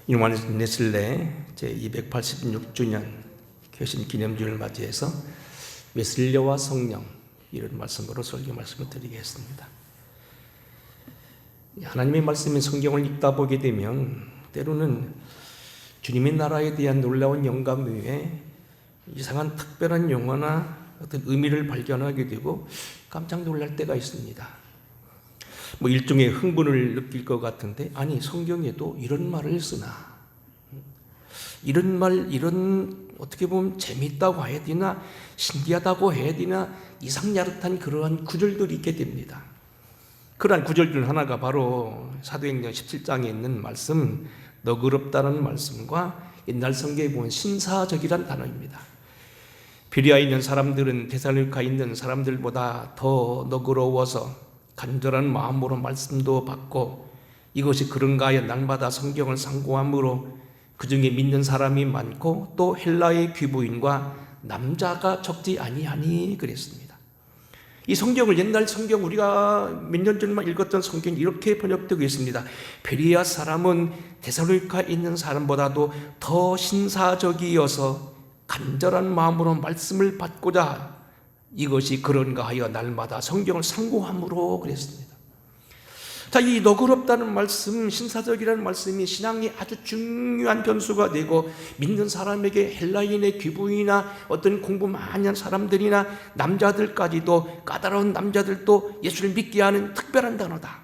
요한 웨슬레 제286주년 개신 기념주를 맞이해서 웨슬레와 성령 이런 말씀으로 설교 말씀을 드리겠습니다. 하나님의 말씀인 성경을 읽다 보게 되면 때로는 주님의 나라에 대한 놀라운 영감 외에 이상한 특별한 용어나 어떤 의미를 발견하게 되고 깜짝 놀랄 때가 있습니다. 일종의 흥분을 느낄 것 같은데, 아니 성경에도 이런 말을 쓰나, 이런 말, 이런 어떻게 보면 재미있다고 해야 되나, 신기하다고 해야 되나, 이상야릇한 그러한 구절들이 있게 됩니다. 그러한 구절 중 하나가 바로 사도행전 17장에 있는 말씀, 너그럽다는 말씀과 옛날 성경에 보면 신사적이란 단어입니다. 베레아에 있는 사람들은 데살로니가에 있는 사람들보다 더 너그러워서 간절한 마음으로 말씀도 받고, 이것이 그런가 하여 날마다 성경을 상고함으로 그 중에 믿는 사람이 많고 또 헬라의 귀부인과 남자가 적지 아니하니 그랬습니다. 이 성경을, 옛날 성경, 우리가 몇 년 전만 읽었던 성경이 이렇게 번역되고 있습니다. 베레아 사람은 데살로니가에 있는 사람보다도 더 신사적이어서 간절한 마음으로 말씀을 받고자, 이것이 그런가 하여 날마다 성경을 상고함으로 그랬습니다. 자, 이 너그럽다는 말씀, 신사적이라는 말씀이 신앙의 아주 중요한 변수가 되고, 믿는 사람에게 헬라인의 귀부인이나 어떤 공부 많이 한 사람들이나 남자들까지도, 까다로운 남자들도 예수를 믿게 하는 특별한 단어다.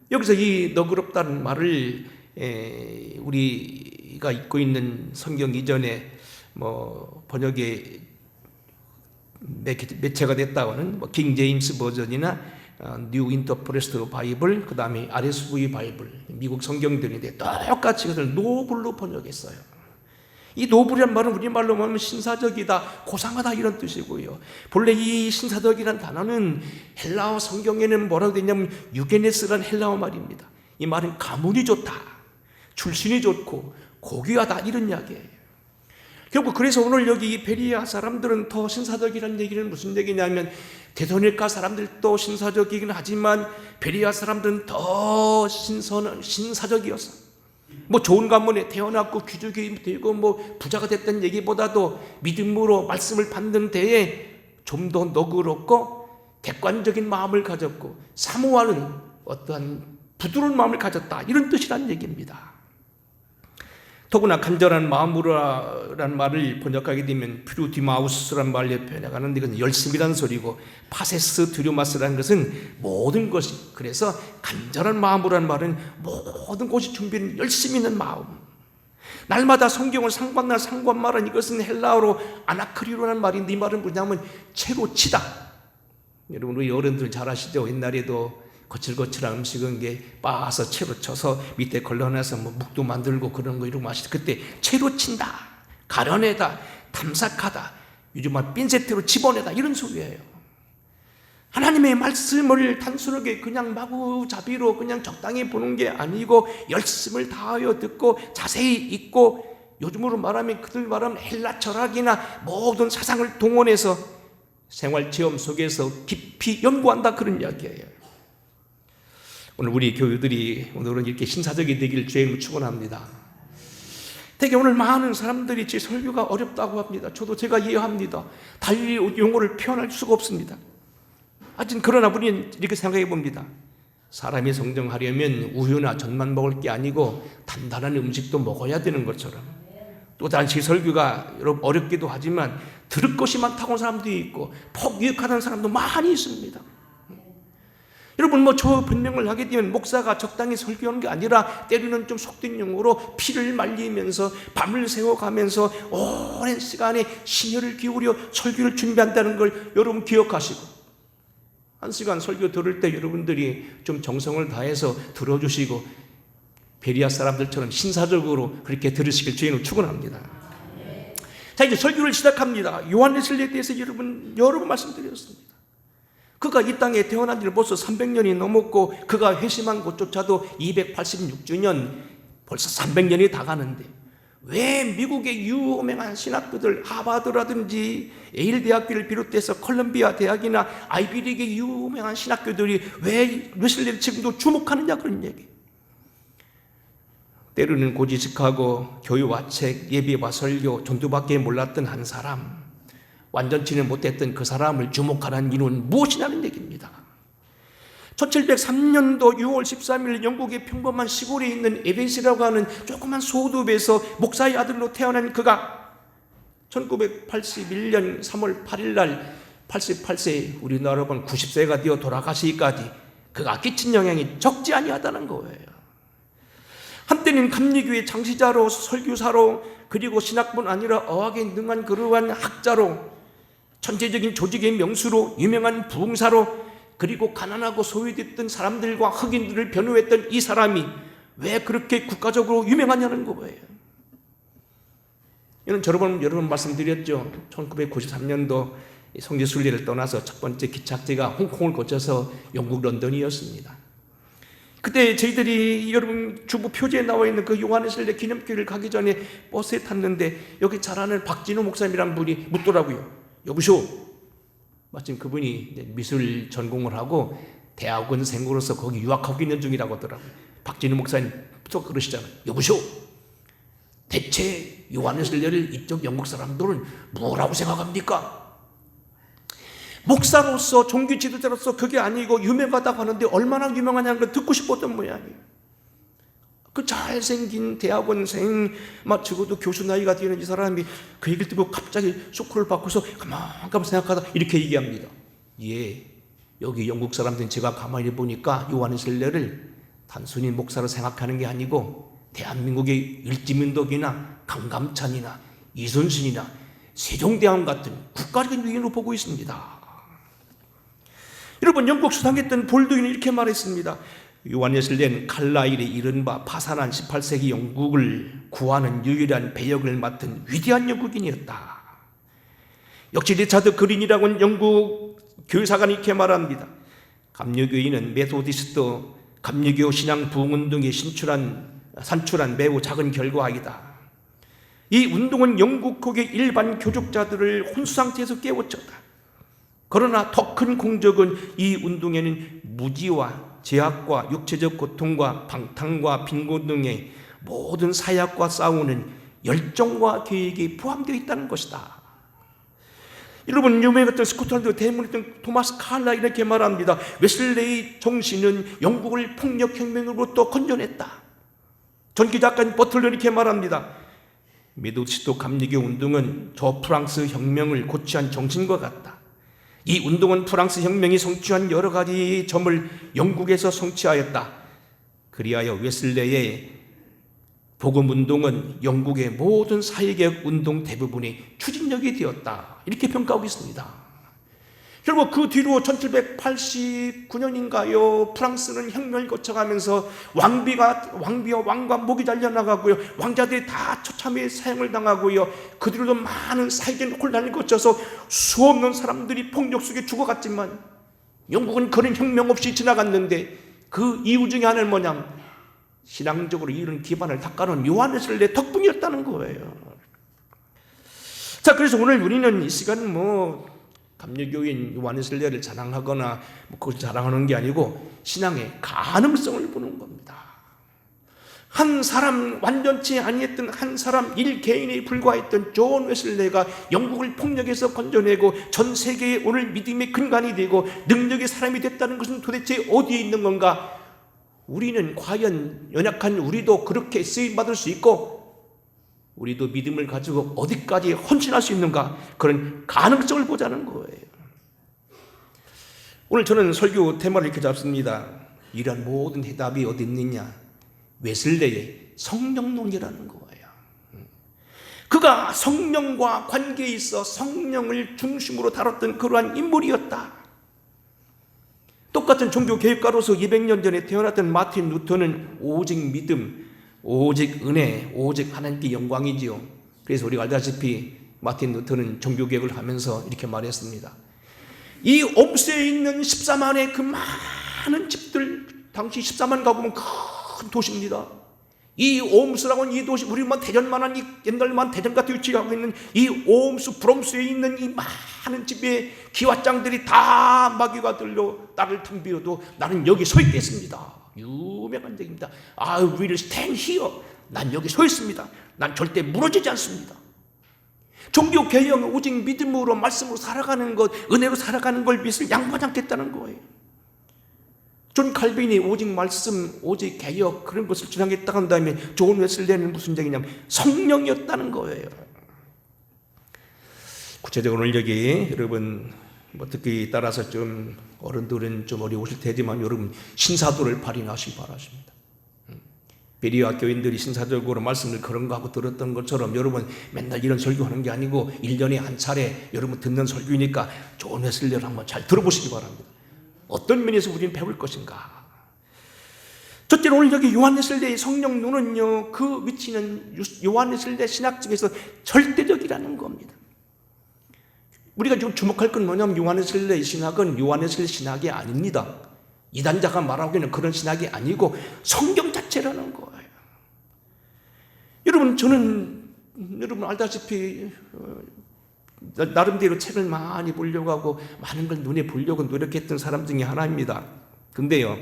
여기서 이 너그럽다는 말을 우리가 읽고 있는 성경 이전에 번역에 매체가 됐다고는 킹 제임스 버전이나 뉴 인터프레스트 바이블, 그 다음에 RSV 바이블, 미국 성경들인데 똑같이 그것을 노블로 번역했어요. 이 노블이란 말은 우리말로 하면 신사적이다, 고상하다 이런 뜻이고요. 본래 이 신사적이란 단어는 헬라어 성경에는 뭐라고 되냐면 유게네스란 헬라어 말입니다. 이 말은 가문이 좋다, 출신이 좋고 고귀하다 이런 이야기예요. 결국 그래서 오늘 여기 이 베레아 사람들은 더 신사적이라는 얘기는 무슨 얘기냐면, 데살로니가 사람들도 신사적이긴 하지만 베레아 사람들은 더 신사적이어서, 좋은 가문에 태어났고 귀족이 되고 부자가 됐다는 얘기보다도 믿음으로 말씀을 받는 데에 좀 더 너그럽고 객관적인 마음을 가졌고 사모하는 어떠한 부드러운 마음을 가졌다, 이런 뜻이란 얘기입니다. 더구나 간절한 마음으로라는 말을 번역하게 되면 퓨르디마우스라는 말로 번역하는데, 이건 열심이라는 소리고, 파세스 드류마스라는 것은 모든 것이, 그래서 간절한 마음으로라는 말은 모든 것이 준비된 열심히 있는 마음. 날마다 성경을 상관날 상관말은, 이것은 헬라어로 아나크리로라는 말인데, 이 말은 뭐냐면 채로 치다. 여러분 우리 어른들 잘 아시죠? 옛날에도 거칠거칠한 음식은 게 빻아서 채로 쳐서 밑에 걸러내서 묵도 만들고 그런 거 이러고 마시죠. 그때 채로 친다, 가려내다, 탐삭하다, 요즘 말 핀세트로 집어내다 이런 소리예요. 하나님의 말씀을 단순하게 그냥 마구잡이로 그냥 적당히 보는 게 아니고 열심을 다하여 듣고 자세히 읽고, 요즘으로 말하면 그들 말하면 헬라 철학이나 모든 사상을 동원해서 생활체험 속에서 깊이 연구한다, 그런 이야기예요. 오늘 우리 교우들이 오늘은 이렇게 신사적이 되기를 주의 축원합니다. 되게 오늘 많은 사람들이 제 설교가 어렵다고 합니다. 저도 제가 이해합니다. 달리 용어를 표현할 수가 없습니다. 하여튼 그러나 우리는 이렇게 생각해 봅니다. 사람이 성장하려면 우유나 젖만 먹을 게 아니고 단단한 음식도 먹어야 되는 것처럼, 또 다른 제 설교가 여러분 어렵기도 하지만 들을 것이 많다고 하는 사람도 있고 폭 유익하다는 사람도 많이 있습니다. 여러분 저 변명을 하게 되면 목사가 적당히 설교하는 게 아니라 때로는 좀 속된 용어로 피를 말리면서 밤을 새워가면서 오랜 시간에 심혈을 기울여 설교를 준비한다는 걸 여러분 기억하시고, 한 시간 설교 들을 때 여러분들이 좀 정성을 다해서 들어주시고 베레아 사람들처럼 신사적으로 그렇게 들으시길 주님을 축원합니다. 자, 이제 설교를 시작합니다. 요한 웨슬레에 대해서 여러 번 말씀드렸습니다. 그가 이 땅에 태어난 지는 벌써 300년이 넘었고, 그가 회심한 곳조차도 286주년, 벌써 300년이 다 가는데, 왜 미국의 유명한 신학교들, 하버드라든지 예일 대학교를 비롯해서 컬럼비아 대학이나 아이비리그의 유명한 신학교들이 왜 웨슬레를 지금도 주목하느냐, 그런 얘기. 때로는 고지식하고 교회와 책, 예배와 설교, 전도밖에 몰랐던 한 사람, 완전치는 못했던 그 사람을 주목하는 이유는 무엇이냐는 얘기입니다. 1703년도 6월 13일 영국의 평범한 시골에 있는 에벤시라고 하는 조그만 소도읍에서 목사의 아들로 태어난 그가 1981년 3월 8일 날 88세, 우리나라로 보면 90세가 되어 돌아가시기까지 그가 끼친 영향이 적지 아니하다는 거예요. 한때는 감리교의 장시자로, 설교사로, 그리고 신학뿐 아니라 어학에 능한 그러한 학자로, 천재적인 조직의 명수로, 유명한 부흥사로, 그리고 가난하고 소외됐던 사람들과 흑인들을 변호했던 이 사람이 왜 그렇게 국가적으로 유명하냐는 거예요. 이는 여러 번 말씀드렸죠. 1993년도 성지순례를 떠나서 첫 번째 기착지가 홍콩을 거쳐서 영국 런던이었습니다. 그때 저희들이 여러분 주부 표지에 나와 있는 그 요한의슬례 기념교회를 가기 전에 버스에 탔는데 여기 잘 아는 박진우 목사님이라는 분이 묻더라고요. 여보시오. 마침 그분이 미술 전공을 하고 대학원생으로서 거기 유학하고 있는 중이라고 하더라고요. 박진우 목사님 또 그러시잖아요. 여보시오. 대체 요한의슬례를 이쪽 영국 사람들은 뭐라고 생각합니까? 목사로서 종교 지도자로서 그게 아니고 유명하다고 하는데 얼마나 유명하냐는 걸 듣고 싶었던 모양이에요. 그 잘생긴 대학원생, 막 적어도 교수 나이가 되는 이 사람이 그 얘기를 듣고 갑자기 쇼크를 받고서 가만 생각하다 이렇게 얘기합니다. 예, 여기 영국 사람들은 제가 가만히 보니까 요한의슬례를 단순히 목사로 생각하는 게 아니고 대한민국의 일지민덕이나 강감찬이나 이순신이나 세종대왕 같은 국가적인 위인으로 보고 있습니다. 여러분, 영국 수상했던 볼드윈은 이렇게 말했습니다. 요한의슬례는 칼라일이 이른바 파산한 18세기 영국을 구하는 유일한 배역을 맡은 위대한 영국인이었다. 역시 리차드 그린이라고 하는 영국 교회사관이 이렇게 말합니다. 감리교인은 메소디스트 감리교 신앙 부흥운동에 산출한 매우 작은 결과이다. 이 운동은 영국국의 일반 교족자들을 혼수 상태에서 깨우쳤다. 그러나 더 큰 공적은 이 운동에는 무지와 제약과 육체적 고통과 방탕과 빈곤 등의 모든 사약과 싸우는 열정과 계획이 포함되어 있다는 것이다. 여러분, 유명했던 스코틀랜드 대문했던 토마스 칼라 이렇게 말합니다. 웨슬레이 정신은 영국을 폭력혁명으로부터 건져냈다. 전기작가인 버틀러 이렇게 말합니다. 메소디스트 감리교 운동은 저 프랑스 혁명을 고취한 정신과 같다. 이 운동은 프랑스 혁명이 성취한 여러 가지 점을 영국에서 성취하였다. 그리하여 웨슬레의 복음운동은 영국의 모든 사회개혁 운동 대부분이 추진력이 되었다. 이렇게 평가하고 있습니다. 결국 그 뒤로 1789년인가요? 프랑스는 혁명을 거쳐가면서 왕비와 왕과 목이 잘려나가고요. 왕자들이 다 처참히 사형을 당하고요. 그 뒤로도 많은 사회적인 혼란을 거쳐서 수없는 사람들이 폭력 속에 죽어갔지만 영국은 그런 혁명 없이 지나갔는데 그 이유 중에 하나는 뭐냐면 신앙적으로 이런 기반을 닦아놓은 요한의슬례 덕분이었다는 거예요. 자, 그래서 오늘 우리는 이 시간은 감리교인 요한의슬례를 자랑하거나 그것을 자랑하는 게 아니고 신앙의 가능성을 보는 겁니다. 한 사람, 완전치 아니했던 한 사람 일개인에 불과했던 존 웨슬레가 영국을 폭력에서 건져내고 전 세계에 오늘 믿음의 근간이 되고 능력의 사람이 됐다는 것은 도대체 어디에 있는 건가? 우리는 과연 연약한 우리도 그렇게 쓰임받을 수 있고 우리도 믿음을 가지고 어디까지 헌신할 수 있는가? 그런 가능성을 보자는 거예요. 오늘 저는 설교 테마를 이렇게 잡습니다. 이러한 모든 해답이 어디 있느냐? 웨슬레의 성령론이라는 거예요. 그가 성령과 관계에 있어 성령을 중심으로 다뤘던 그러한 인물이었다. 똑같은 종교개혁가로서 200년 전에 태어났던 마틴 루터는 오직 믿음, 오직 은혜, 오직 하나님께 영광이지요. 그래서 우리가 알다시피 마틴 루터는 종교개혁을 하면서 이렇게 말했습니다. 이 옴스에 있는 14만의 그 많은 집들, 당시 14만 가보면 큰 도시입니다. 이 옴스라고 하는 이 도시, 우리만 대전만한 이 옛날만 대전 같은 위치하고 있는 이 옴스, 브롬스에 있는 이 많은 집에 기와장들이 다 마귀가 들려 나를 탕비워도 나는 여기 서 있겠습니다. 유명한 얘기입니다. I will stand here. 난 여기 서 있습니다. 난 절대 무너지지 않습니다. 종교개혁은 오직 믿음으로 말씀으로 살아가는 것, 은혜로 살아가는 걸 위해서 양보하지 않겠다는 거예요. 존 칼빈이 오직 말씀, 오직 개혁 그런 것을 주장했다고 한 다음에 존 웨슬리는 무슨 얘기냐면 성령이었다는 거예요. 구체적으로 오늘 여기 여러분 듣기 따라서 좀 어른들은 좀 어려우실 테지만 여러분 신사도를 발휘하시기 바랍니다. 베리아 교인들이 신사적으로 말씀을 그런 거 하고 들었던 것처럼 여러분 맨날 이런 설교하는 게 아니고 1년에 한 차례 여러분 듣는 설교니까 존 웨슬리를 한번 잘 들어보시기 바랍니다. 어떤 면에서 우리는 배울 것인가? 첫째로 오늘 여기 요한 웨슬리의 성령론은요, 그 위치는 요한 웨슬리 신학적에서 절대적이라는 겁니다. 우리가 지금 주목할 건 뭐냐면 요한 웨슬리의 신학은 요한 웨슬리 신학이 아닙니다. 이단자가 말하기에는 그런 신학이 아니고 성경 자체라는 거예요. 여러분 저는 여러분 알다시피 나름대로 책을 많이 보려고 하고 많은 걸 눈에 보려고 노력했던 사람 중에 하나입니다. 근데요,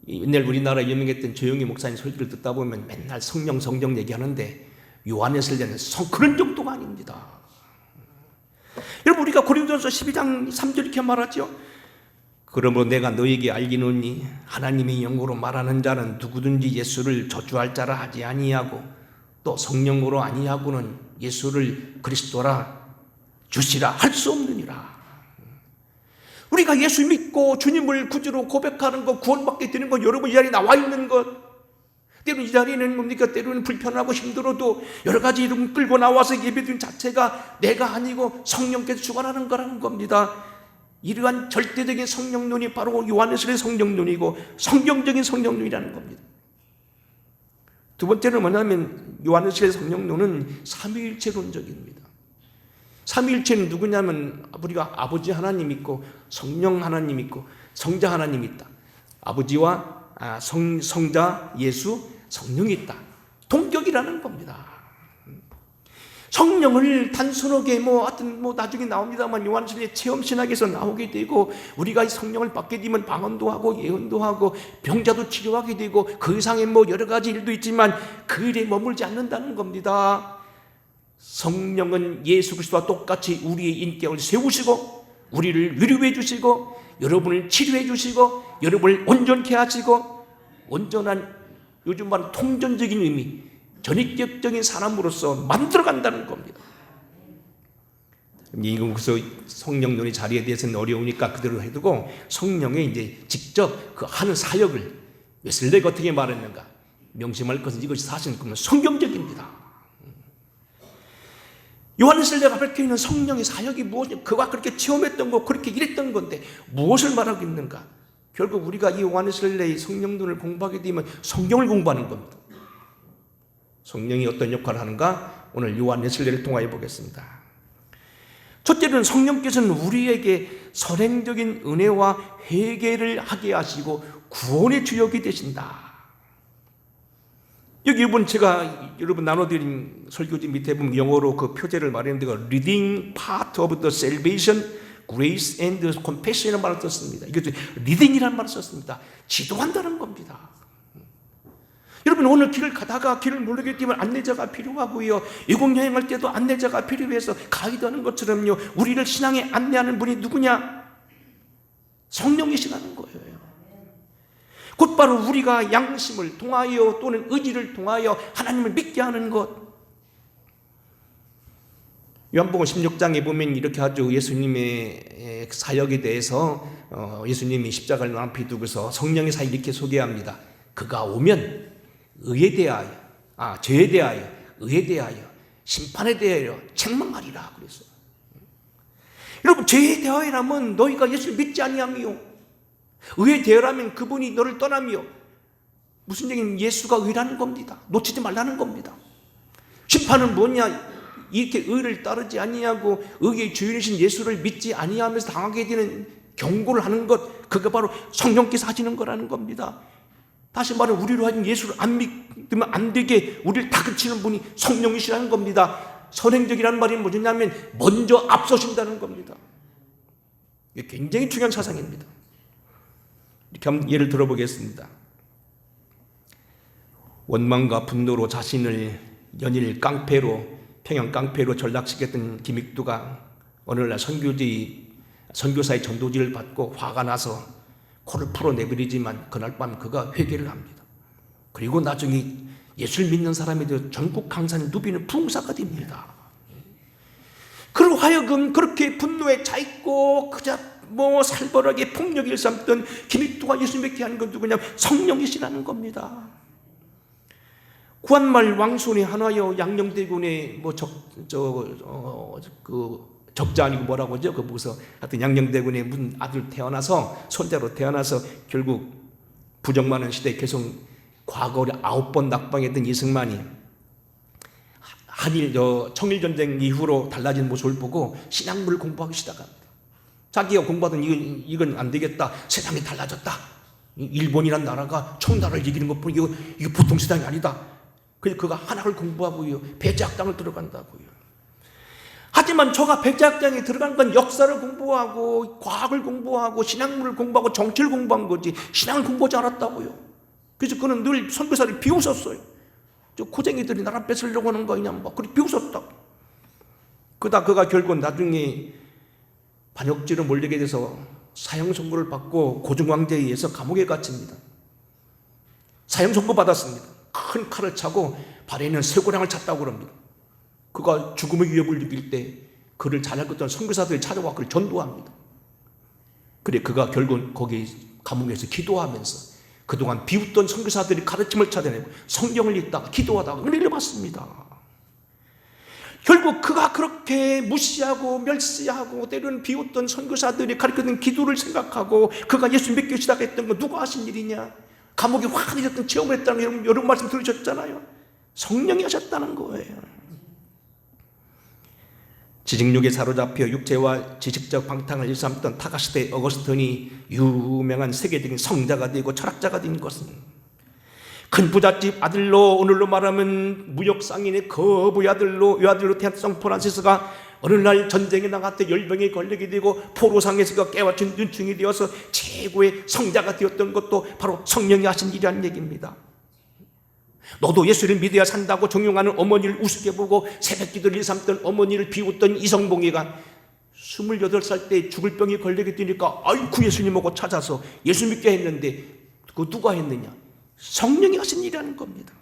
옛날 우리나라 유명했던 조영희 목사님 설교를 듣다 보면 맨날 성령 얘기하는데 요한 웨슬리는 그런 정도가 아닙니다. 여러분 우리가 고린도전서 12장 3절 이렇게 말하죠. 그러므로 내가 너에게 알기노니 하나님의 영으로 말하는 자는 누구든지 예수를 저주할 자라 하지 아니하고 또 성령으로 아니하고는 예수를 그리스도라 주시라 할 수 없느니라. 우리가 예수 믿고 주님을 구주로 고백하는 것, 구원받게 되는 것, 여러분 이 자리에 나와 있는 것, 때로는 이 자리는 뭡니까? 때로는 불편하고 힘들어도 여러 가지 이름 끌고 나와서 예배드리는 자체가 내가 아니고 성령께서 주관하는 거라는 겁니다. 이러한 절대적인 성령론이 바로 요한 웨슬리의 성령론이고 성경적인 성령론이라는 겁니다. 두 번째는 뭐냐면 요한 웨슬리의 성령론은 삼위일체론적입니다. 삼위일체는 누구냐면 우리가 아버지 하나님 있고 성령 하나님 있고 성자 하나님 있다. 아버지와 성자 예수 성령이 있다. 동격이라는 겁니다. 성령을 단순하게 나중에 나옵니다만 요한 웨슬리의 체험 신학에서 나오게 되고 우리가 이 성령을 받게 되면 방언도 하고 예언도 하고 병자도 치료하게 되고 그 이상의 여러 가지 일도 있지만 그 일에 머물지 않는다는 겁니다. 성령은 예수 그리스도와 똑같이 우리의 인격을 세우시고 우리를 위로해 주시고 여러분을 치료해 주시고 여러분을 온전케 하시고 온전한 요즘 말하는 통전적인 의미 전인격적인 사람으로서 만들어간다는 겁니다. 이곳에서 성령론의 자리에 대해서는 어려우니까 그대로 해두고 성령의 이제 직접 그 하는 사역을 웨슬리가 어떻게 말했는가 명심할 것은 이것이 사실은 성경적입니다. 요한 웨슬리가 밝혀 있는 성령의 사역이 무엇이냐, 그가 그렇게 체험했던 거 그렇게 일했던 건데 무엇을 말하고 있는가? 결국 우리가 이 요한 웨슬리의 성령론을 공부하게 되면 성경을 공부하는 겁니다. 성령이 어떤 역할을 하는가? 오늘 요한 웨슬리를 통하여 보겠습니다. 첫째는 성령께서는 우리에게 선행적인 은혜와 회개를 하게 하시고 구원의 주역이 되신다. 여기 이번 제가 여러분 나눠드린 설교지 밑에 보면 영어로 그 표제를 말했는데 Reading part of the salvation, grace and compassion이라는 말을 썼습니다. 이것도 리딩이라는 말을 썼습니다. 지도한다는 겁니다. 여러분 오늘 길을 가다가 길을 모르게 되면 안내자가 필요하고요. 외국 여행할 때도 안내자가 필요해서 가이드하는 것처럼요. 우리를 신앙에 안내하는 분이 누구냐? 성령이시라는 거예요. 곧바로 우리가 양심을 통하여 또는 의지를 통하여 하나님을 믿게 하는 것. 요한복음 16장에 보면 이렇게 하죠. 예수님의 사역에 대해서 예수님이 십자가를 앞에 두고서 성령의 사역 이렇게 소개합니다. 그가 오면 의에 대하여, 죄에 대하여, 의에 대하여, 심판에 대하여 책망하리라 그랬어요. 여러분 죄에 대하여라면 너희가 예수를 믿지 아니하며 의에 대하여라면 그분이 너를 떠나며 무슨 얘기는 예수가 의라는 겁니다. 놓치지 말라는 겁니다. 심판은 뭐냐? 이렇게 의를 따르지 아니하고 의의 주인이신 예수를 믿지 아니하면서 당하게 되는 경고를 하는 것, 그게 바로 성령께서 하시는 거라는 겁니다. 다시 말해 우리로 하여금 예수를 안 믿으면 안 되게 우리를 다그치는 분이 성령이시라는 겁니다. 선행적이라는 말이 뭐냐면 먼저 앞서신다는 겁니다. 이게 굉장히 중요한 사상입니다. 이렇게 한번 예를 들어보겠습니다. 원망과 분노로 자신을 연일 평양 깡패로 전락시켰던 김익두가 어느날 선교사의 전도지를 받고 화가 나서 코를 풀어내버리지만 그날 밤 그가 회개를 합니다. 그리고 나중에 예수를 믿는 사람이 되어 전국 강산 누비는 부흥사가 됩니다. 그로 하여금 그렇게 분노에 차있고 그저 살벌하게 폭력 일삼던 김익두가 예수 믿게 한 건 누구냐? 성령이시라는 겁니다. 구한말 왕손이 한화여 양녕대군의 적자 아니고 뭐라고 하죠? 하여튼 양녕대군의 문 아들 태어나서 손자로 태어나서 결국 부정 많은 시대에 계속 과거에 9번 낙방했던 이승만이 청일전쟁 이후로 달라진 모습을 보고 신학문을 공부하기 시작합니다. 자기가 공부하던 이건 안 되겠다. 세상이 달라졌다. 일본이란 나라가 청나라를 이기는 것 뿐 이거 보통 세상이 아니다. 그래서 그가 한학을 공부하고요. 배제학당을 들어간다고요. 하지만 저가 배제학당에 들어간 건 역사를 공부하고 과학을 공부하고 신학문을 공부하고 정치를 공부한 거지 신앙을 공부하지 않았다고요. 그래서 그는 늘 선교사를 비웃었어요. 저 고쟁이들이 나라 뺏으려고 하는 거 아니냐 그렇게 비웃었다고. 그가 결국 나중에 반역죄로 몰리게 돼서 사형 선고를 받고 고등왕제에 의해서 감옥에 갇힙니다. 사형 선고 받았습니다. 큰 칼을 차고 발에 있는 쇠고랑을 찼다고 그럽니다. 그가 죽음의 위협을 느낄 때 그를 잘 알고 있던 선교사들이 찾아와 그를 전도합니다. 그래 그가 결국 거기 감옥에서 기도하면서 그동안 비웃던 선교사들이 가르침을 찾아내고 성경을 읽다가 기도하다가 은혜를 받습니다. 결국 그가 그렇게 무시하고 멸시하고 때로는 비웃던 선교사들이 가르쳐준 기도를 생각하고 그가 예수 믿기 시작했던 건 누가 하신 일이냐? 감옥에 환해졌던 체험을 했다는 거 여러분 말씀 들으셨잖아요. 성령이 하셨다는 거예요. 지식욕에 사로잡혀 육체와 지식적 방탕을 일삼던 타가시대 어거스틴이 유명한 세계적인 성자가 되고 철학자가 된 것은 큰 부잣집 아들로 오늘로 말하면 무역상인의 거부의 아들로 외아들로 태어난 성프란시스가 어느 날 전쟁에 나갔다 열병에 걸리게 되고 포로상에서 그가 깨우친 눈충이 되어서 최고의 성자가 되었던 것도 바로 성령이 하신 일이라는 얘기입니다. 너도 예수를 믿어야 산다고 종용하는 어머니를 우습게 보고 새벽기도를 일삼던 어머니를 비웃던 이성봉이가 28살 때 죽을 병이 걸리게 되니까 아이쿠 예수님 오고 찾아서 예수 믿게 했는데 그거 누가 했느냐? 성령이 하신 일이라는 겁니다.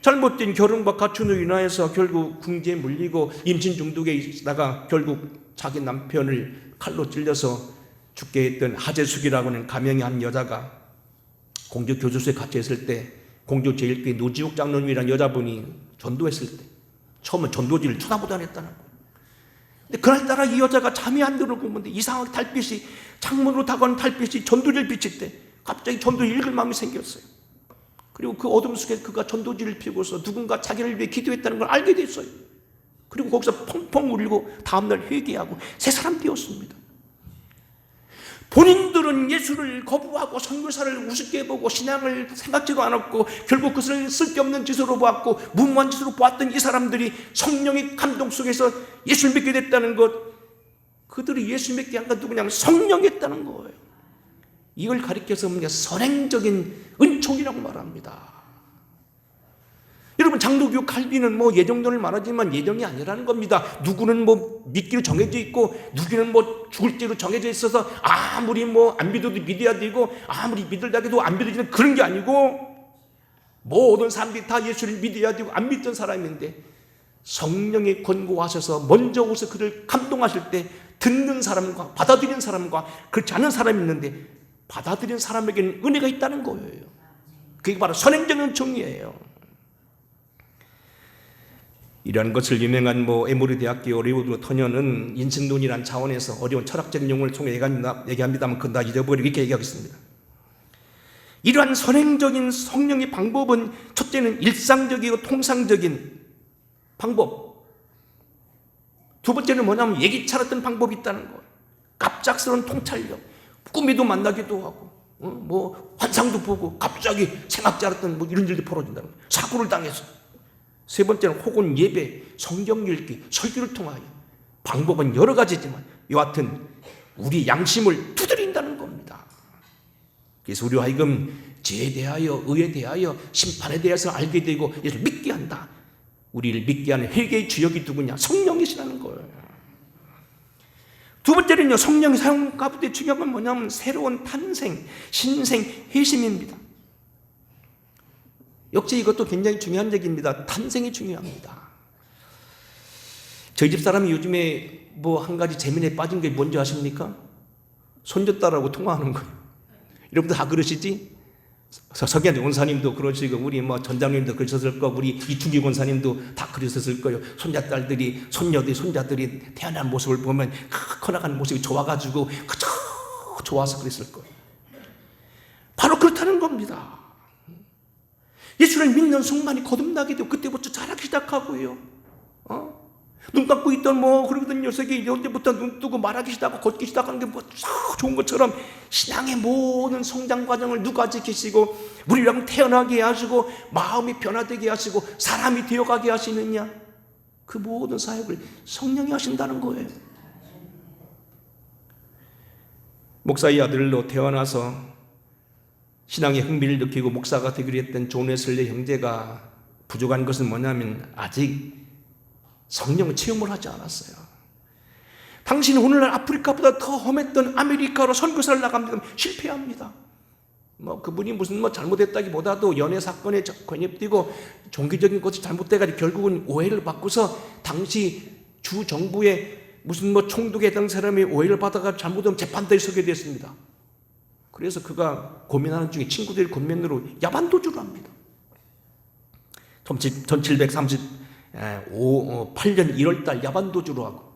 잘못된 결혼과 가춘으로 인하여서 결국 궁지에 물리고 임신 중독에 있다가 결국 자기 남편을 칼로 찔려서 죽게 했던 하재숙이라고 하는 가명의 한 여자가 공주 교주소에 같이 있을 때 공주 제1기 노지욱 장로님이라는 여자분이 전도했을 때 처음에 전도지를 쳐다보도 안 했다는 거예요. 근데 그날따라 이 여자가 잠이 안 들고 보는데 이상하게 달빛이 창문으로 다가오는 달빛이 전도지를 비칠 때 갑자기 전도를 읽을 마음이 생겼어요. 그리고 그 어둠 속에 그가 전도지를 피우고서 누군가 자기를 위해 기도했다는 걸 알게 됐어요. 그리고 거기서 펑펑 울고 다음날 회개하고 새 사람 되었습니다. 본인들은 예수를 거부하고 선교사를 우습게 보고 신앙을 생각지도 않았고 결국 그것을 쓸데없는 짓으로 보았고 무모한 짓으로 보았던 이 사람들이 성령의 감동 속에서 예수를 믿게 됐다는 것, 그들이 예수 믿게 한 건 누구냐? 성령이었다는 거예요. 이걸 가리켜서 선행적인 은총이라고 말합니다. 여러분 장로교 칼빈은 예정론을 말하지만 예정이 아니라는 겁니다. 누구는 믿기로 정해져 있고 누구는 죽을 죄로 정해져 있어서 아무리 안 믿어도 믿어야 되고 아무리 믿으려고 해도 안 믿어지는 그런 게 아니고 모든 사람들이 다 예수를 믿어야 되고 안 믿던 사람인데 성령이 권고하셔서 먼저 오셔서 그를 감동하실 때 듣는 사람과 받아들이는 사람과 그렇지 않은 사람이 있는데 받아들이는 사람에게는 은혜가 있다는 거예요. 그게 바로 선행적인 은총이에요. 이러한 것을 유명한 에모리 대학교 리오드 토녀는 인생론이란 차원에서 어려운 철학적인 용어를 통해 얘기합니다만 그건 다 잊어버리고 이렇게 얘기하겠습니다. 이러한 선행적인 성령의 방법은 첫째는 일상적이고 통상적인 방법, 두 번째는 뭐냐면 예기치 않았던 방법이 있다는 거예요. 갑작스러운 통찰력, 꿈에도 만나기도 하고 환상도 보고 갑자기 생각지 않았던 이런 일도 벌어진다는 거예요. 사고를 당해서. 세 번째는 혹은 예배, 성경 읽기, 설교를 통하여 방법은 여러 가지지만 여하튼 우리 양심을 두드린다는 겁니다. 그래서 우리 하여금 죄에 대하여, 의에 대하여, 심판에 대해서 알게 되고 예수를 믿게 한다. 우리를 믿게 하는 회개의 주역이 누구냐? 성령이시라는 거예요. 두 번째는요, 성령의 사용 가운데 중요한 건 뭐냐면 새로운 탄생, 신생, 회심입니다. 역시 이것도 굉장히 중요한 얘기입니다. 탄생이 중요합니다. 저희 집 사람이 요즘에 뭐 한 가지 재민에 빠진 게 뭔지 아십니까? 손녀딸하고 통화하는 거예요. 여러분들 다 그러시지? 서기한 원사님도 그러시고, 우리 뭐 전장님도 그러셨을 거고, 우리 이충기 원사님도 다 그러셨을 거예요. 손자딸들이, 손녀들이, 손자들이 태어난 모습을 보면 커나가는 모습이 좋아가지고 그저 좋아서 그랬을 거예요. 바로 그렇다는 겁니다. 예수를 믿는 순간이 거듭나게 되고 그때부터 자라기 시작하고요. 눈 감고 있던 그러던 녀석이 언제부터 눈 뜨고 말하기 시작하고 걷기 시작하는 게 뭐 좋은 것처럼 신앙의 모든 성장 과정을 누가 지키시고 우리랑 태어나게 하시고 마음이 변화되게 하시고 사람이 되어가게 하시느냐? 그 모든 사역을 성령이 하신다는 거예요. 목사의 아들로 태어나서 신앙의 흥미를 느끼고 목사가 되기로 했던 존 웨슬리 형제가 부족한 것은 뭐냐면 아직 성령을 체험을 하지 않았어요. 당신은 오늘날 아프리카보다 더 험했던 아메리카로 선교사를 나갑니다. 실패합니다. 그분이 무슨 잘못했다기보다도 연애 사건에 관여되고 종교적인 것이 잘못돼가지고 결국은 오해를 받고서 당시 주 정부에 무슨 총독에 해당 사람이 오해를 받아가 잘못하면 재판대에 서게 됐습니다. 그래서 그가 고민하는 중에 친구들의 권면으로 야반도주를 합니다. 1738년 1월달 야반도주로 하고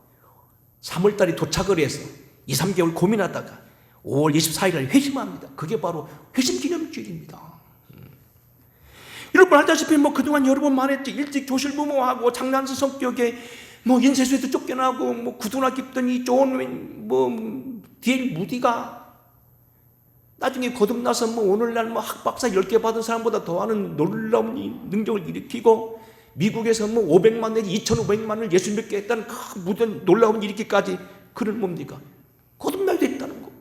3월달에 도착을 해서 2, 3개월 고민하다가 5월 24일에 회심합니다. 그게 바로 회심기념주일입니다. 여러분 알다시피 그동안 여러 번 말했지. 일찍 조실부모하고 장난스 성격에 인쇄소에도 쫓겨나고 구두나 깊더니 존 디엘 무디가 나중에 거듭나서 오늘날 학박사 10개 받은 사람보다 더하는 놀라운 능력을 일으키고 미국에서 500만 내지 2,500만을 예수 믿게 했다는 그 무슨 놀라운 일으키기까지 그는 뭡니까? 거듭나야 됐다는 거.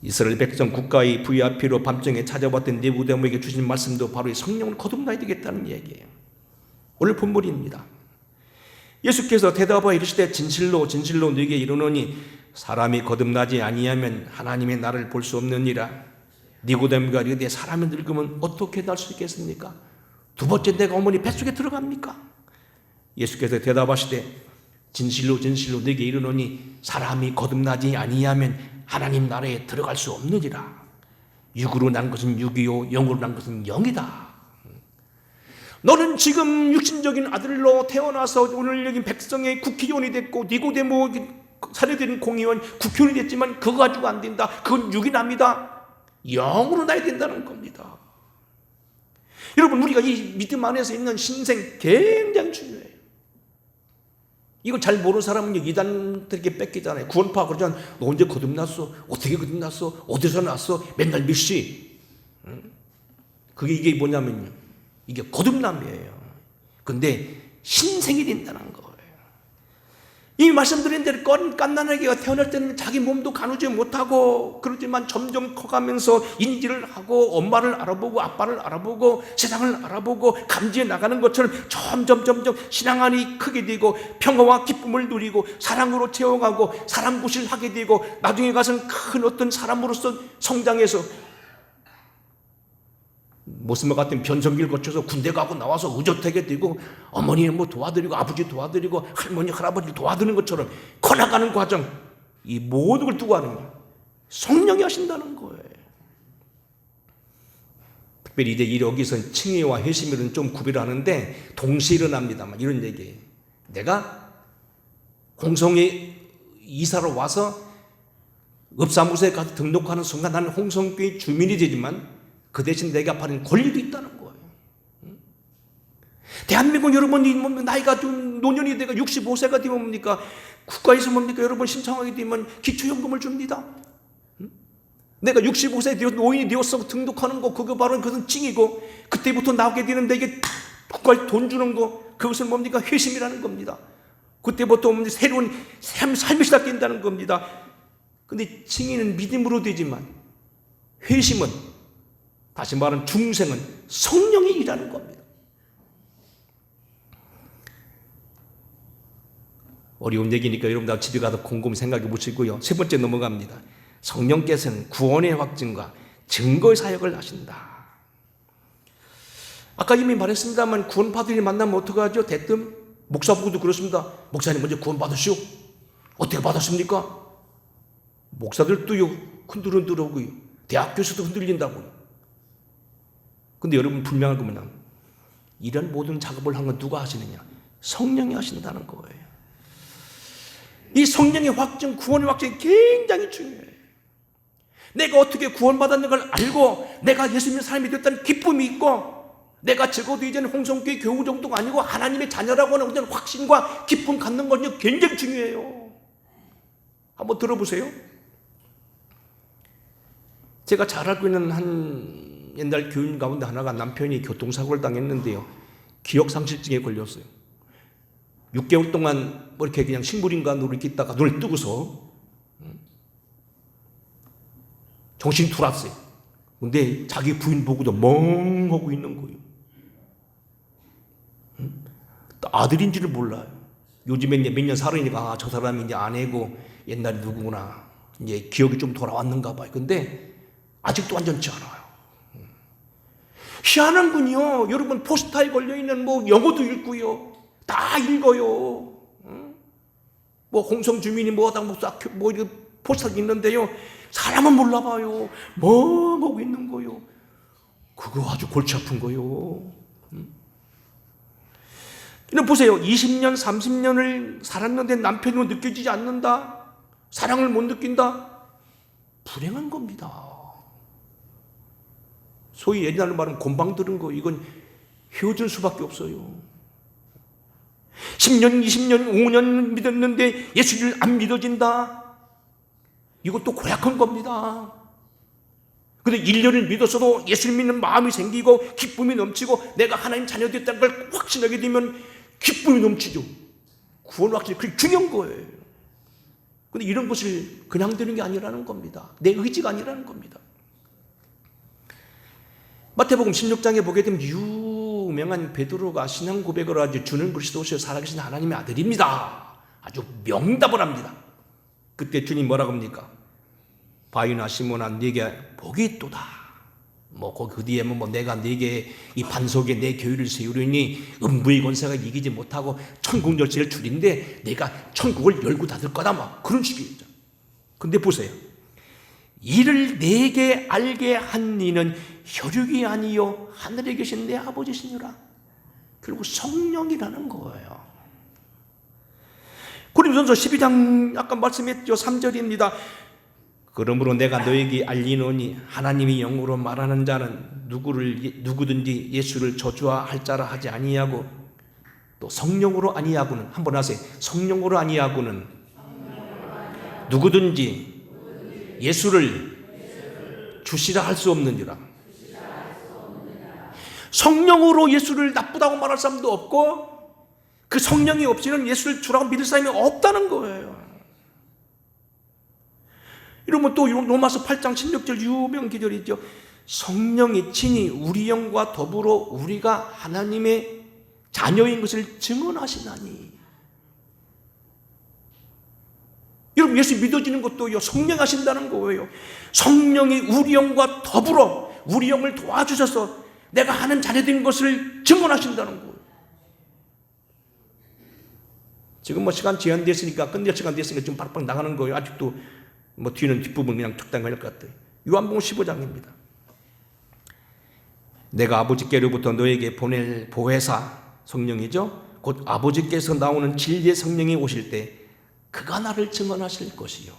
이스라엘 백성 국가의 VIP로 밤중에 찾아왔던 니고데모에게 주신 말씀도 바로 이 성령을 거듭나야 되겠다는 얘기예요. 오늘 본문입니다. 예수께서 대답하여 이르시되 진실로 진실로 너희에게 이르노니 사람이 거듭나지 아니하면 하나님의 나라를 볼 수 없느니라. 니고데모가 이르되 사람이 늙으면 어떻게 날 수 있겠습니까? 두 번째 내가 어머니 뱃속에 들어갑니까? 예수께서 대답하시되 진실로 진실로 너희에게 이르노니 사람이 거듭나지 아니하면 하나님 나라에 들어갈 수 없느니라. 육으로 난 것은 육이요 영으로 난 것은 영이다. 너는 지금 육신적인 아들로 태어나서 오늘 여기 백성의 국회의원이 됐고 니고데모 사례되는 공의원 국회의원이 됐지만 그거 가지고 안 된다. 그건 육이납니다. 영으로 나야 된다는 겁니다. 여러분 우리가 이 믿음 안에서 있는 신생 굉장히 중요해요. 이걸 잘 모르는 사람은 이단들에게 뺏기잖아요. 구원파 그러잖아요. 너 언제 거듭났어? 어떻게 거듭났어? 어디서 났어? 맨날 몇 시? 이게 뭐냐면요, 이게 거듭남이에요. 근데 신생이 된다는 거예요. 이 말씀드린 대로 깐난아기가 태어날 때는 자기 몸도 가누지 못하고 그러지만 점점 커가면서 인지를 하고 엄마를 알아보고 아빠를 알아보고 세상을 알아보고 감지해 나가는 것처럼 점점 신앙 안이 크게 되고 평화와 기쁨을 누리고 사랑으로 채워가고 사람 구실을 하게 되고 나중에 가서는 큰 어떤 사람으로서 성장해서 모습과 같은 변성기를 거쳐서 군대 가고 나와서 의젓하게 되고 어머니는 도와드리고 아버지 도와드리고 할머니 할아버지 도와드리는 것처럼 커나가는 과정, 이 모든 걸 두고 하는 거예요. 성령이 하신다는 거예요. 특별히 이제 여기서 칭의와 회심일은 좀 구별하는데 동시에 일어납니다만 이런 얘기예요. 내가 홍성에 이사로 와서 읍사무소에 가서 등록하는 순간 나는 홍성교회 주민이 되지만 그 대신 내가 받은 권리도 있다는 거예요. 대한민국 여러분 나이가 좀 노년이 되고 65세가 되면 뭡니까? 국가에서 뭡니까? 여러분 신청하게 되면 기초연금을 줍니다. 내가 65세 되어 노인이 되어서 등록하는 거 그거 바로 그것은 찡이고 그때부터 나오게 되는데 이게 국가에 돈 주는 거 그것은 뭡니까? 회심이라는 겁니다. 그때부터 새로운 삶이 시작된다는 겁니다. 근데 증인은 믿음으로 되지만 회심은, 다시 말하면 중생은 성령이 일하는 겁니다. 어려운 얘기니까 여러분 다 집에 가서 곰곰이 생각해 보시고요. 세 번째 넘어갑니다. 성령께서는 구원의 확증과 증거의 사역을 하신다. 아까 이미 말했습니다만 구원받을 일 만나면 어떡하죠? 대뜸 목사보고도 그렇습니다. 목사님 먼저 구원 받으시오. 어떻게 받았습니까? 목사들도요 흔들흔들하고요. 대학교에서도 흔들린다고요. 근데 여러분 분명한 거 뭐냐? 이런 모든 작업을 한 건 누가 하시느냐? 성령이 하신다는 거예요. 이 성령의 확증, 구원의 확증이 굉장히 중요해요. 내가 어떻게 구원받았는 걸 알고 내가 예수 믿는 사람이 됐다는 기쁨이 있고, 내가 적어도 이제는 홍성교회 교우 정도가 아니고 하나님의 자녀라고 하는 그런 확신과 기쁨 갖는 건 굉장히 중요해요. 한번 들어보세요. 제가 잘 알고 있는 한 옛날 교인 가운데 하나가 남편이 교통사고를 당했는데요, 기억상실증에 걸렸어요. 6개월 동안 뭐 이렇게 그냥 식물인간으로 이렇게 있다가 눈을 뜨고서 정신이 돌았어요. 근데 자기 부인 보고도 멍하고 있는 거예요. 아들인지를 몰라요. 요즘에 이제 몇 년 살으니까 저 사람이 이제 아내고 옛날에 누구구나 이제 기억이 좀 돌아왔는가 봐요. 근데 아직도 완전치 않아요. 희한한 군요. 여러분 포스터에 걸려있는 뭐 영어도 읽고요. 다 읽어요. 뭐 홍성 주민이 뭐다 뭐 포스터 있는데요. 사람은 몰라봐요. 뭐 하고 있는 거요. 그거 아주 골치 아픈 거요. 이런 보세요. 20년, 30년을 살았는데 남편으로 느껴지지 않는다. 사랑을 못 느낀다. 불행한 겁니다. 소위 옛날로 말하면 곰방 들은 거, 이건 헤어질 수밖에 없어요. 10년, 20년, 5년 믿었는데 예수를 안 믿어진다. 이것도 고약한 겁니다. 근데 1년을 믿었어도 예수를 믿는 마음이 생기고 기쁨이 넘치고 내가 하나님 자녀 됐다는 걸 확신하게 되면 기쁨이 넘치죠. 구원 확신이 그게 중요한 거예요. 근데 이런 것을 그냥 되는 게 아니라는 겁니다. 내 의지가 아니라는 겁니다. 마태복음 16장에 보게 되면 유명한 베드로가 신앙 고백을 하죠. 주는 그리스도시요 살아계신 하나님의 아들입니다. 아주 명답을 합니다. 그때 주님 뭐라고 합니까? 바위나 시몬아 네게 복이 있도다. 뭐 그 뒤에 뭐 내가 네게 이 반석에 내 교회를 세우려니 음부의 권세가 이기지 못하고 천국 열쇠를 줄인데 내가 천국을 열고 닫을 거다, 막 그런 식이죠. 근데 보세요. 이를 내게 알게 한 이는 혈육이 아니요 하늘에 계신 내 아버지시니라. 결국 성령이라는 거예요. 고린도전서 12장 아까 말씀했죠. 3절입니다. 그러므로 내가 너에게 알리노니 하나님이 영으로 말하는 자는 누구든지 예수를 저주할 자라 하지 아니하고 또 성령으로 아니하고는, 한번 하세요. 성령으로 아니하고는 누구든지 예수를 주시라 할 수 없느니라. 성령으로 예수를 나쁘다고 말할 사람도 없고 그 성령이 없이는 예수를 주라고 믿을 사람이 없다는 거예요. 이러면 또 로마서 8장 16절 유명 기절이죠. 성령이 친히 우리 영과 더불어 우리가 하나님의 자녀인 것을 증언하시나니. 여러분 예수 믿어지는 것도요 성령 하신다는 거예요. 성령이 우리 영과 더불어 우리 영을 도와주셔서 내가 하는 자녀된 것을 증언하신다는 거예요. 지금 뭐 시간 제한됐으니까 끝낼 시간 됐으니까 지금 바로바로 나가는 거예요. 아직도 뭐 뒤는 뒷부분 그냥 적당히 할 것 같아요. 요한복음 15장입니다. 내가 아버지께로부터 너에게 보낼 보혜사, 성령이죠. 곧 아버지께서 나오는 진리의 성령이 오실 때 그가 나를 증언하실 것이요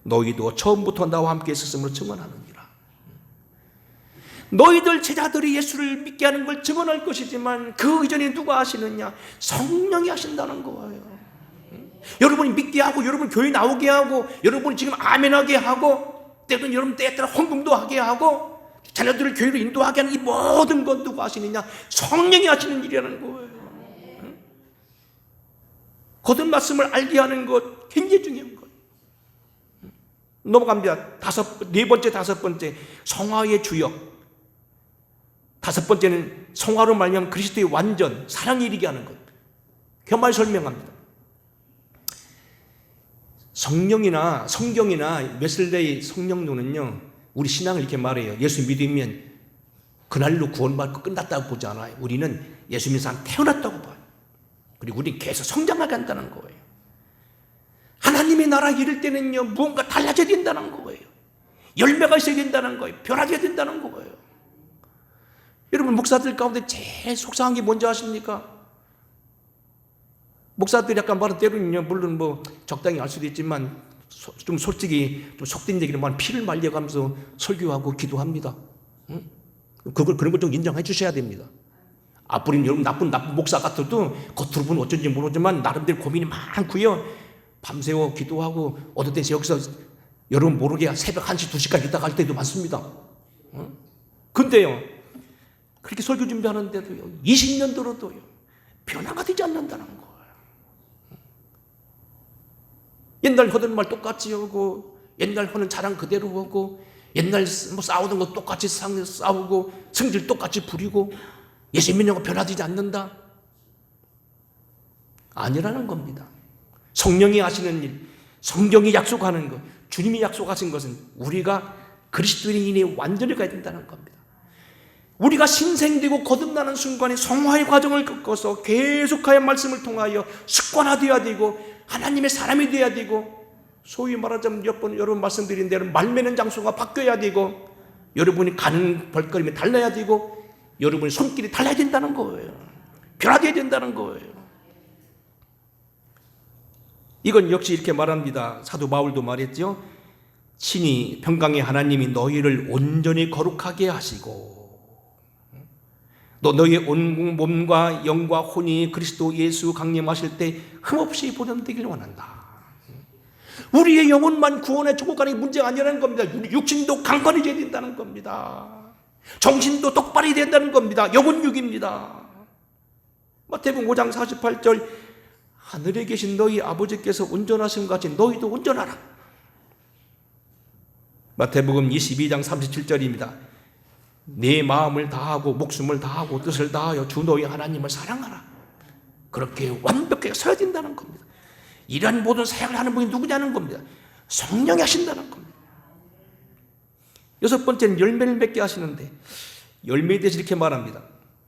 너희도 처음부터 나와 함께 있었음을 증언하느니라. 너희들 제자들이 예수를 믿게 하는 걸 증언할 것이지만 그 이전에 누가 하시느냐? 성령이 하신다는 거예요. 여러분이 믿게 하고 여러분 교회 나오게 하고 여러분이 지금 아멘하게 하고 때로는 여러분 때에 따라 헌금도 하게 하고 자녀들을 교회로 인도하게 하는 이 모든 것 누가 하시느냐? 성령이 하시는 일이라는 거예요. 거듭 말씀을 알게 하는 것 굉장히 중요한 거예요. 넘어갑니다. 네 번째, 다섯 번째, 성화의 주역. 다섯 번째는 성화로 말미암아 그리스도의 완전, 사랑에 이르게 하는 것. 겸하여 설명합니다. 성령이나 성경이나 웨슬레이 성령론은요, 우리 신앙을 이렇게 말해요. 예수 믿으면 그날로 구원받고 끝났다고 보지 않아요. 우리는 예수 믿는 사람 태어났다고 봐요. 그리고 우리는 계속 성장하게 한다는 거예요. 하나님의 나라 이룰 때는요, 무언가 달라져야 된다는 거예요. 열매가 있어야 된다는 거예요. 변화돼야 된다는 거예요. 여러분, 목사들 가운데 제일 속상한 게 뭔지 아십니까? 목사들이 약간 말은 때로는요, 물론 뭐 적당히 알 수도 있지만 좀 솔직히 좀 속된 얘기를 말 피를 말려가면서 설교하고 기도합니다. 응? 그런 걸 좀 인정해 주셔야 됩니다. 앞으로는 여러분 나쁜 목사 같아도 겉으로 보면 어쩐지 모르지만 나름대로 고민이 많고요. 밤새워 기도하고 어떤 때는 여기서 여러분 모르게 새벽 1시, 2시까지 있다 갈 때도 많습니다. 근데요, 그렇게 설교 준비하는데도요, 20년 들어도요, 변화가 되지 않는다는 거예요. 옛날 하던 말 똑같이 하고, 옛날 하는 자랑 그대로 하고, 옛날 뭐 싸우던 거 똑같이 싸우고, 성질 똑같이 부리고, 예수 믿는 거 변화되지 않는다? 아니라는 겁니다. 성령이 하시는 일, 성경이 약속하는 것, 주님이 약속하신 것은 우리가 그리스도인이 완전히 가야 된다는 겁니다. 우리가 신생되고 거듭나는 순간에 성화의 과정을 겪어서 계속하여 말씀을 통하여 습관화되어야 되고 하나님의 사람이 되어야 되고, 소위 말하자면 몇 번 여러분 말씀드린 대로 말 매는 장소가 바뀌어야 되고, 여러분이 가는 벌거림이 달라야 되고, 여러분의 손길이 달라야 된다는 거예요. 변화되어야 된다는 거예요. 이건 역시 이렇게 말합니다. 사도 바울도 말했죠. 친히 평강의 하나님이 너희를 온전히 거룩하게 하시고 또 너희의 온 몸과 영과 혼이 그리스도 예수 강림하실 때 흠없이 보존되길 원한다. 우리의 영혼만 구원의 조건이 문제가 아니라는 겁니다. 육신도 강건해져야 된다는 겁니다. 정신도 똑바로 된다는 겁니다. 영혼육입니다. 마태복음 5장 48절, 하늘에 계신 너희 아버지께서 온전하신 것 같이 너희도 온전하라. 마태복음 22장 37절입니다. 내 마음을 다하고 목숨을 다하고 뜻을 다하여 주 너희 하나님을 사랑하라. 그렇게 완벽하게 서야 된다는 겁니다. 이러한 모든 사역을 하는 분이 누구냐는 겁니다. 성령이 하신다는 겁니다. 여섯 번째는 열매를 맺게 하시는데, 열매에 대해서 이렇게 말합니다.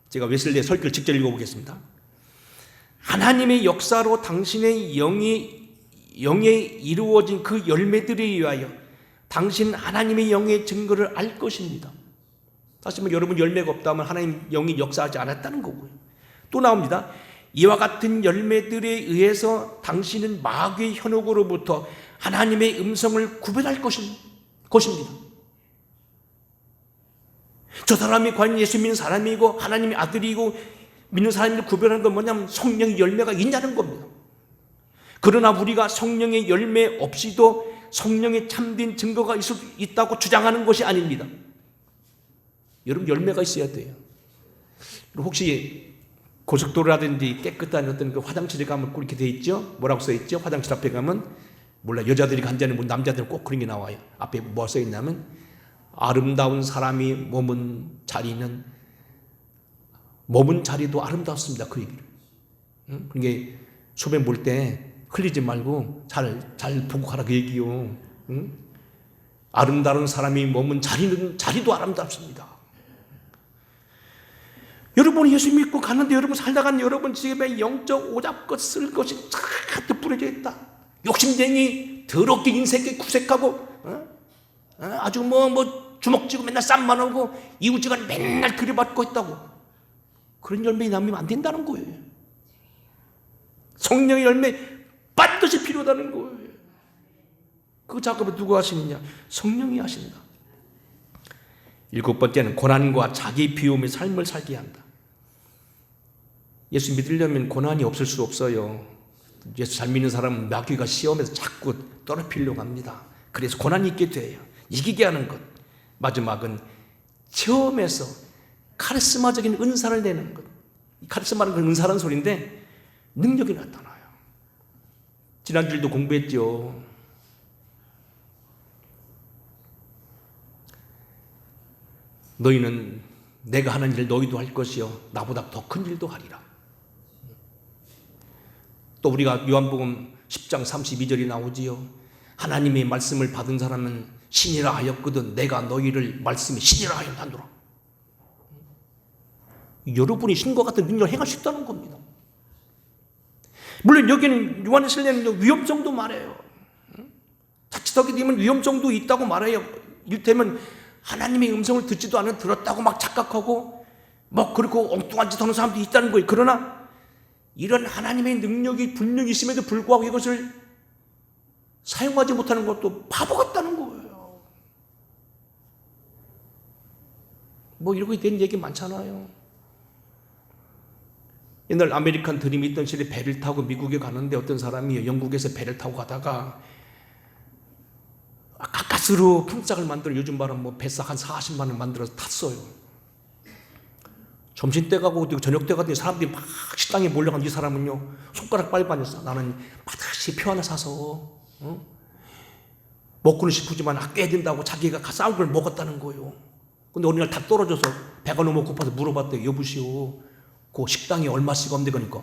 제가 웨슬리의 설교를 직접 읽어보겠습니다. 하나님의 역사로 당신의 영에 이루어진 그 열매들에 의하여 당신 하나님의 영의 증거를 알 것입니다. 다시 말해 여러분 열매가 없다면 하나님 영이 역사하지 않았다는 거고요. 또 나옵니다. 이와 같은 열매들에 의해서 당신은 마귀의 현혹으로부터 하나님의 음성을 구별할 것입니다. 저 사람이 과연 예수 믿는 사람이고 하나님의 아들이고 믿는 사람을 구별하는 건 뭐냐면 성령의 열매가 있냐는 겁니다. 그러나 우리가 성령의 열매 없이도 성령의 참된 증거가 있다고 주장하는 것이 아닙니다. 여러분 열매가 있어야 돼요. 혹시 고속도로라든지 깨끗한 어떤 그 화장실에 가면 그렇게 돼 있죠? 뭐라고 써 있죠? 화장실 앞에 가면 몰라 여자들이 간다는 뭐 남자들은 꼭 그런 게 나와요. 앞에 뭐 써 있냐면 아름다운 사람이 머문 자리는 머문 자리도 아름답습니다. 그 얘기를. 그게 소변 볼 때 흘리지 말고 잘 보고 가라 그 얘기요. 아름다운 사람이 머문 자리도 아름답습니다. 여러분 예수 믿고 가는데 여러분 살다간 여러분 집에 영적 오잡것 쓸 것이 쫙 뿌려져 있다. 욕심쟁이 더럽게 인생에 구색하고 아주 뭐 주먹쥐고 맨날 쌈만 하고 이웃지간 맨날 들이받고 있다고. 그런 열매 나면 안 된다는 거예요. 성령의 열매 반드시 필요하다는 거예요. 그 작업을 누가 하시느냐? 성령이 하신다. 일곱 번째는 고난과 자기 비움의 삶을 살게 한다. 예수 믿으려면 고난이 없을 수 없어요. 예수 잘 믿는 사람은 마귀가 시험에서 자꾸 떨어뜨리려고 합니다. 그래서 고난이 있게 돼요. 이기게 하는 것. 마지막은 체험에서 카리스마적인 은사를 내는 것. 카리스마는 그 은사라는 소리인데 능력이 나타나요. 지난주에도 공부했죠. 너희는 내가 하는 일 너희도 할 것이요 나보다 더 큰 일도 하리라. 또 우리가 요한복음 10장 32절이 나오지요. 하나님의 말씀을 받은 사람은 신이라 하였거든 내가 너희를 말씀이 신이라 하였나노라. 여러분이 신과 같은 능력을 행할 수 있다는 겁니다. 물론 여기는 요한에서는 위험성도 말해요. 자칫하게 되면 위험성도 있다고 말해요. 이를테면 하나님의 음성을 듣지도 않은 들었다고 막 착각하고 그리고 엉뚱한 짓 하는 사람도 있다는 거예요. 그러나 이런 하나님의 능력이 분명히 있음에도 불구하고 이것을 사용하지 못하는 것도 바보 같다는 거예요. 이렇게 된 얘기 많잖아요. 옛날 아메리칸 드림이 있던 시절에 배를 타고 미국에 가는데 어떤 사람이 영국에서 배를 타고 가다가 가까스로 품삯을 만들어 요즘 말은 배싹 한 40만 원 만들어서 탔어요. 점심때 가고 저녁때 가더니 사람들이 막 식당에 몰려간 이 사람은요 손가락 빨고 나는 바다시 표 하나 사서 먹고는 싶지만 아껴야 된다고 자기가 싸운 걸 먹었다는 거예요. 근데 어느 날 다 떨어져서 배가 너무 고파서 물어봤대요. 여보시오 그 식당이 얼마씩 없는데 그러니까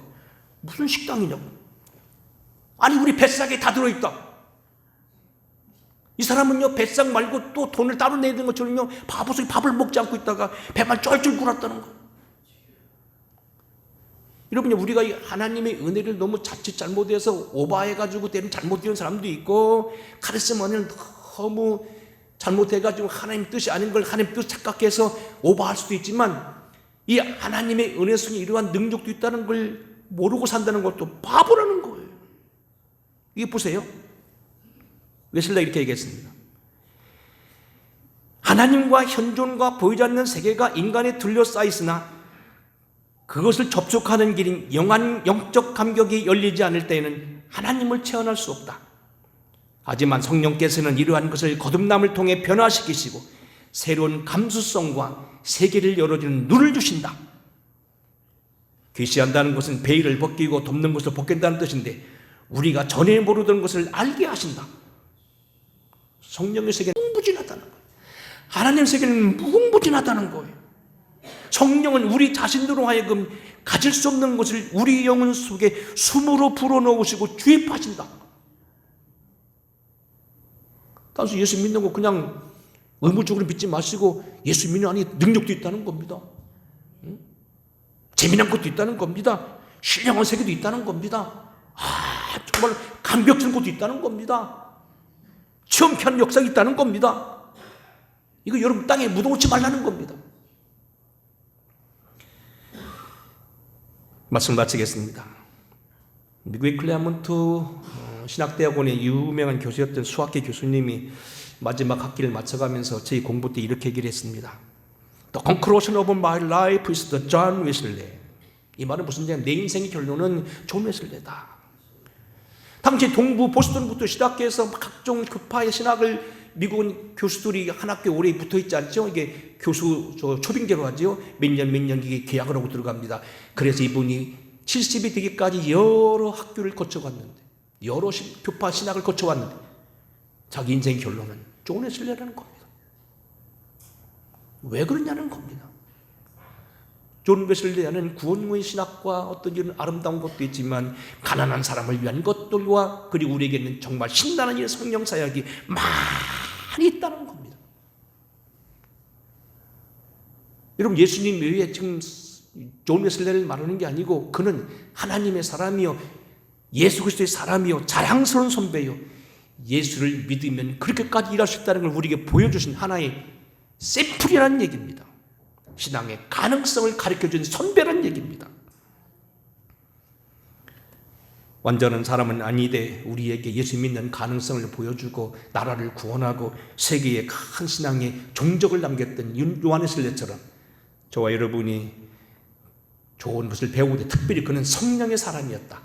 무슨 식당이냐고. 아니 우리 뱃삭에 다 들어있다. 이 사람은요 뱃삭 말고 또 돈을 따로 내야 되는 것처럼요 바보스럽게 밥을 먹지 않고 있다가 배만 쩔쩔 굴었다는 거예요. 여러분요 우리가 이 하나님의 은혜를 너무 자칫 잘못해서 오버해가지고 되는 잘못되는 사람도 있고 카리스마는 너무 잘못해가지고 하나님 뜻이 아닌 걸 하나님 뜻 착각해서 오버할 수도 있지만 이 하나님의 은혜 속에 이러한 능력도 있다는 걸 모르고 산다는 것도 바보라는 거예요. 이게 보세요. 웨슬레가 이렇게 얘기했습니다. 하나님과 현존과 보이지 않는 세계가 인간에 둘러싸있으나 그것을 접촉하는 길인 영적 감격이 열리지 않을 때에는 하나님을 체험할 수 없다. 하지만 성령께서는 이러한 것을 거듭남을 통해 변화시키시고 새로운 감수성과 세계를 열어주는 눈을 주신다. 계시한다는 것은 베일을 벗기고 덮는 것을 벗긴다는 뜻인데 우리가 전에 모르던 것을 알게 하신다. 성령의 세계는 무궁무진하다는 거예요. 하나님의 세계는 무궁무진하다는 거예요. 성령은 우리 자신으로 하여금 가질 수 없는 것을 우리 영혼 속에 숨으로 불어넣으시고 주입하신다. 단순히 예수 믿는 거 그냥 의무적으로 믿지 마시고 예수 믿는 안에 능력도 있다는 겁니다. 재미난 것도 있다는 겁니다. 신령한 세계도 있다는 겁니다. 정말 감격스러운 것도 있다는 겁니다. 처음케 하는 역사가 있다는 겁니다. 이거 여러분 땅에 묻어놓지 말라는 겁니다. 말씀 마치겠습니다. 미국의 클레어몬트 신학대학원의 유명한 교수였던 수학계 교수님이 마지막 학기를 마쳐가면서 저희 공부 때 이렇게 얘기를 했습니다. The conclusion of my life is the John Wesley. 이 말은 무슨 얘기냐? 내 인생의 결론은 존 웨슬레다. 당시 동부 보스턴부터 시작해서 각종 급파의 신학을 미국은 교수들이 한 학교에 오래 붙어 있지 않죠? 이게 교수 초빙계로 하죠. 몇 년 이게 계약을 하고 들어갑니다. 그래서 이분이 70이 되기까지 여러 학교를 거쳐갔는데 여러 교파 신학을 거쳐왔는데 자기 인생 결론은 존 웨슬레라는 겁니다. 왜 그러냐는 겁니다. 존 웨슬레는 구원의 신학과 어떤 이런 아름다운 것도 있지만 가난한 사람을 위한 것들과 그리고 우리에게는 정말 신나는 이 성령 사역이 많이 있다는 겁니다. 여러분 예수님 외에 지금 존 웨슬레를 말하는 게 아니고 그는 하나님의 사람이요 예수 그리스도의 사람이요 자랑스러운 선배요 예수를 믿으면 그렇게까지 일할 수 있다는 걸 우리에게 보여주신 하나의 샘플이라는 얘기입니다. 신앙의 가능성을 가르쳐주는 선배라는 얘기입니다. 완전한 사람은 아니되 우리에게 예수 믿는 가능성을 보여주고 나라를 구원하고 세계에 큰 신앙의 종적을 남겼던 요한 웨슬레처럼 저와 여러분이 좋은 것을 배우되 특별히 그는 성령의 사람이었다.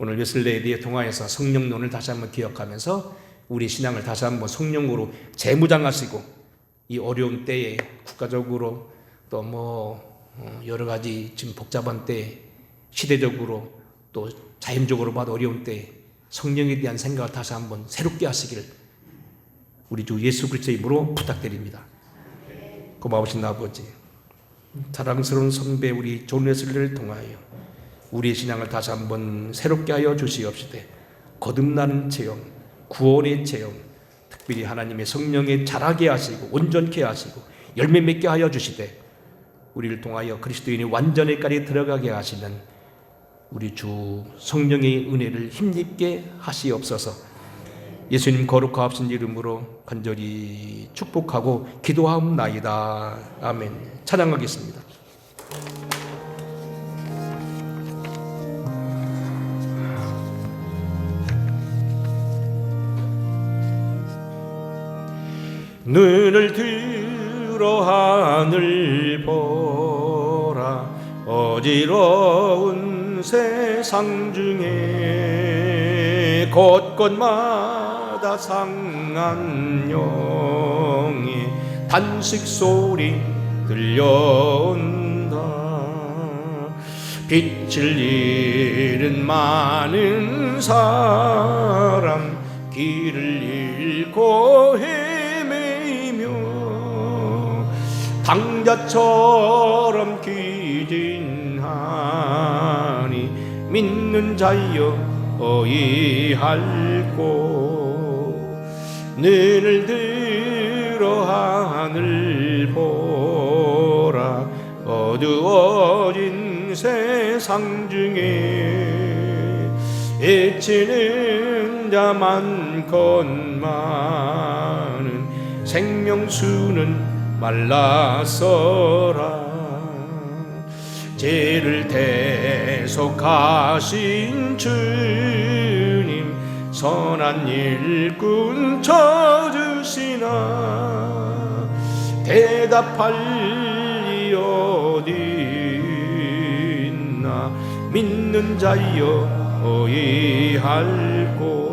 오늘 웨슬레에 대해 통하여서 성령론을 다시 한번 기억하면서 우리 신앙을 다시 한번 성령으로 재무장하시고 이 어려운 때에 국가적으로 또 여러 가지 지금 복잡한 때 시대적으로 또 자연적으로 봐도 어려운 때 성령에 대한 생각을 다시 한번 새롭게 하시기를 우리 주 예수 그리스도의 이름으로 부탁드립니다. 고마우신 아버지, 사랑스러운 선배 우리 존 웨슬리를 통하여 우리의 신앙을 다시 한번 새롭게 하여 주시옵시되 거듭나는 체험, 구원의 체험, 특별히 하나님의 성령에 자라게 하시고 온전케 하시고 열매 맺게 하여 주시되 우리를 통하여 그리스도인의 완전에까지 들어가게 하시는 우리 주 성령의 은혜를 힘입게 하시옵소서. 예수님 거룩하신 이름으로 간절히 축복하고 기도하옵나이다. 아멘. 찬양하겠습니다. 눈을 들어 하늘 보라. 어지러운 세상 중에 곳곳마다 상한 영의 단식 소리 들려온다. 빛을 잃은 많은 사람 길을 잃고 헤매이며 당자처럼 기진하니 믿는 자여 어이할꼬. 눈을 들어 하늘 보라. 어두워진 세상 중에 애치는 자 많건만은 생명수는 말라서라. 죄를 대속하신 주님 선한 일꾼 쳐주시나. 대답할 리 어디 있나. 믿는 자여 어이할꼬.